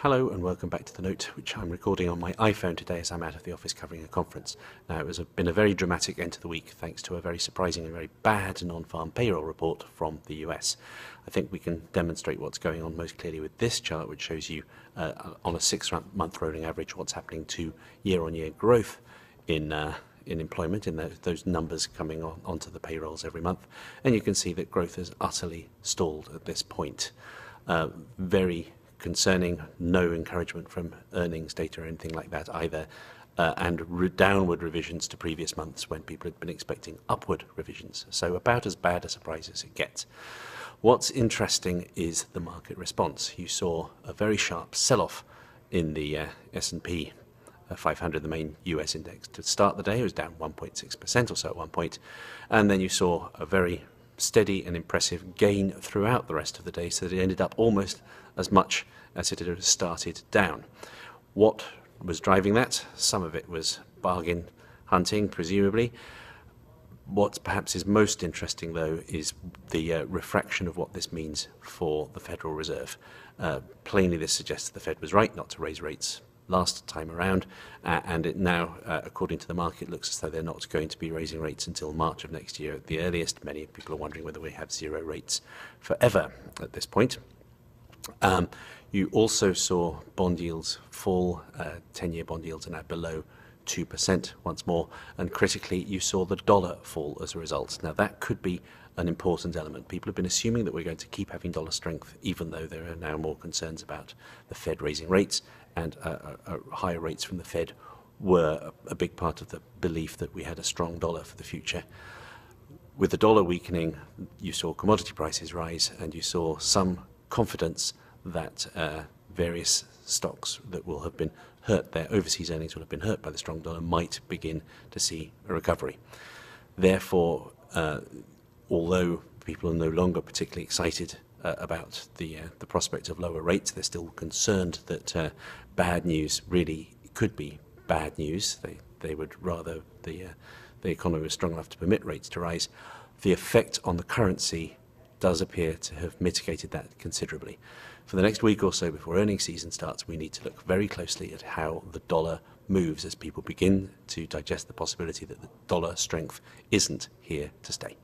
Hello and welcome back to The Note, which I'm recording on my iPhone today as I'm out of the office covering a conference. Now, it has been a very dramatic end to the week thanks to a very surprising and very bad non-farm payroll report from the US. I think we can demonstrate what's going on most clearly with this chart, which shows you on a 6-month rolling average what's happening to year-on-year growth in employment, in those numbers coming onto the payrolls every month. And you can see that growth has utterly stalled at this point. Very concerning, no encouragement from earnings data or anything like that either, and downward revisions to previous months when people had been expecting upward revisions. So about as bad a surprise as it gets. What's interesting is the market response. You saw a very sharp sell-off in the S&P 500, the main US index. To start the day, it was down 1.6% or so at one point, and then you saw a very steady and impressive gain throughout the rest of the day, so that it ended up almost as much as it had started down. What was driving that? Some of it was bargain hunting, presumably. What perhaps is most interesting, though, is the refraction of what this means for the Federal Reserve. Plainly, this suggests the Fed was right not to raise rates last time around, and it now, according to the market, looks as though they're not going to be raising rates until March of next year at the earliest. Many people are wondering whether we have zero rates forever at this point. You also saw bond yields fall. 10-year bond yields are now below 2% once more, and critically you saw the dollar fall as a result. Now that could be an important element. People have been assuming that we're going to keep having dollar strength, even though there are now more concerns about the Fed raising rates, and higher rates from the Fed were a big part of the belief that we had a strong dollar for the future. With the dollar weakening, you saw commodity prices rise, and you saw some confidence that various stocks that will have been hurt, their overseas earnings will have been hurt by the strong dollar, might begin to see a recovery. Therefore, although people are no longer particularly excited about the prospect of lower rates, they're still concerned that bad news really could be bad news. They would rather the economy was strong enough to permit rates to rise. The effect on the currency does appear to have mitigated that considerably. For the next week or so before earnings season starts, we need to look very closely at how the dollar moves as people begin to digest the possibility that the dollar strength isn't here to stay.